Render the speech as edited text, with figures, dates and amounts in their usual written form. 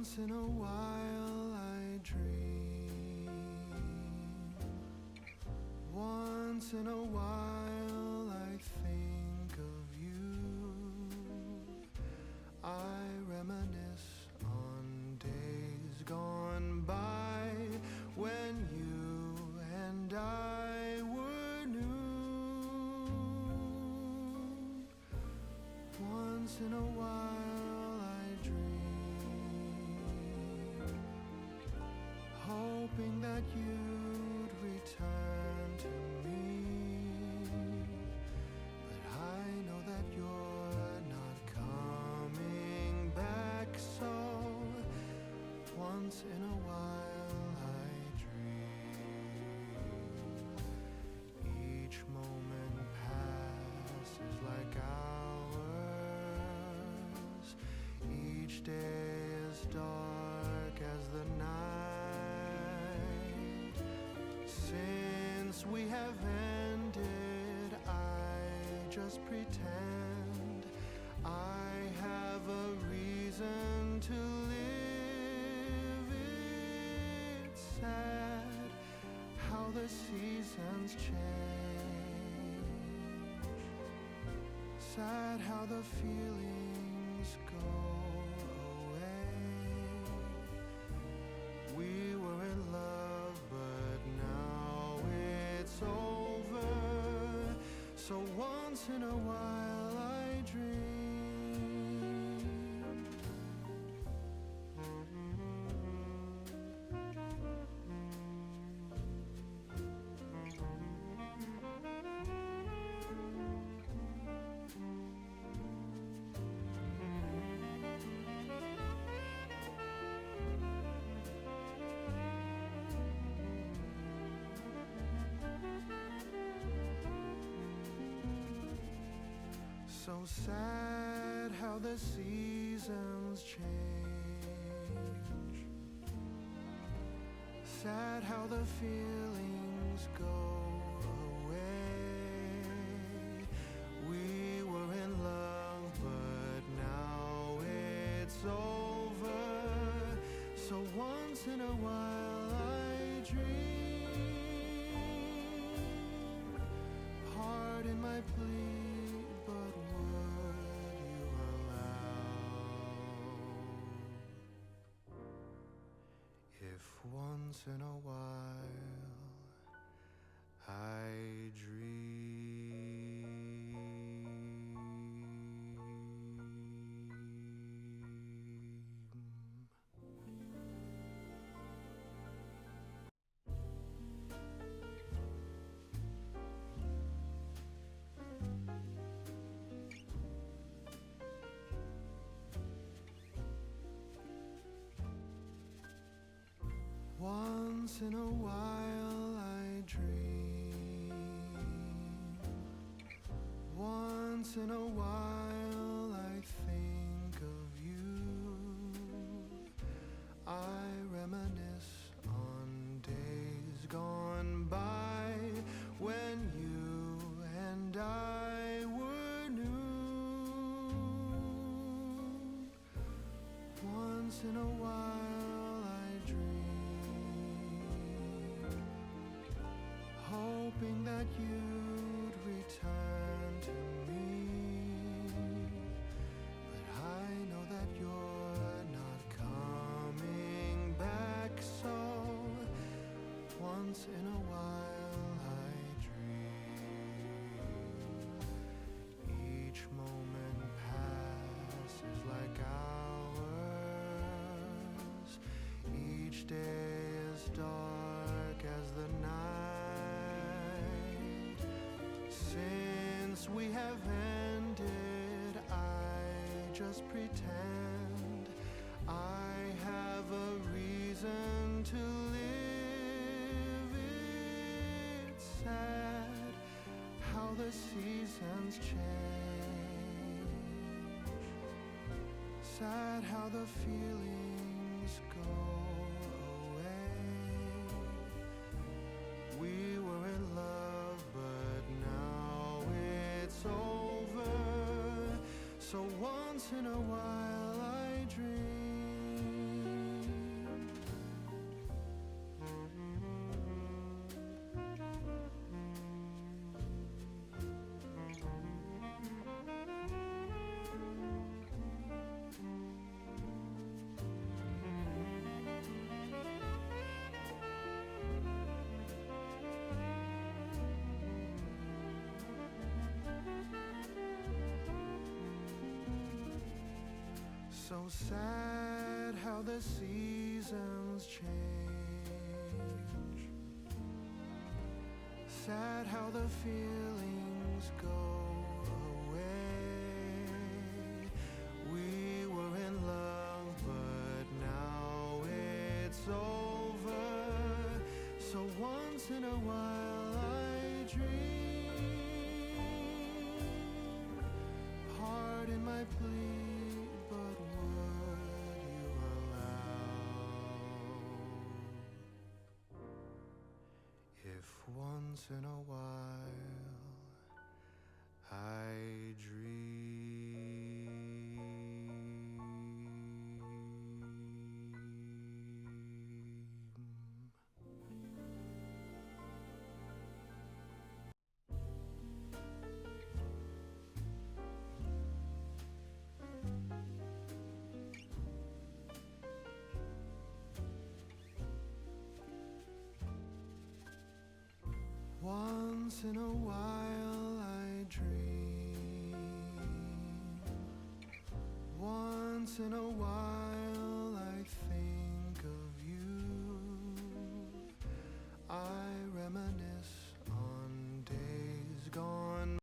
Once in a while I dream. Once in a while I think of you. I reminisce on days gone by when you and I were new. Once in a while I dream, hoping that you'd return to me. But I know that you're not coming back, so once in a while I dream. Each moment passes like hours. Each day is dark as the night. Since we have ended, I just pretend I have a reason to live. It's sad how the seasons change. Sad how the feelings go away. We were in love, but now it's over. So once in a while I dream. So sad how the seasons change. Sad how the feelings go away. We were in love, but now it's over. So once in a while I dream. Pardon my plea, but would you allow if once in a while I dream? Once in a while I dream. Once in a while I think of you. I reminisce on days gone by when you and I were new. Once in a while I dream, hoping that you'd return to me. But I know that you're not coming back, so once in a while I dream. Each moment passes like hours. Each day is dark as the night. Since we have ended, I just pretend I have a reason to live. It's sad how the seasons change. Sad how the feelings go away. We were in love, but now it's over. So once in a while I dream. So sad how the seasons change. Sad how the feelings go away. We were in love, but now it's over. So once in a while I dream. Pardon my plea, but would you allow if once in a while I dream? Once in a while I dream. Once in a while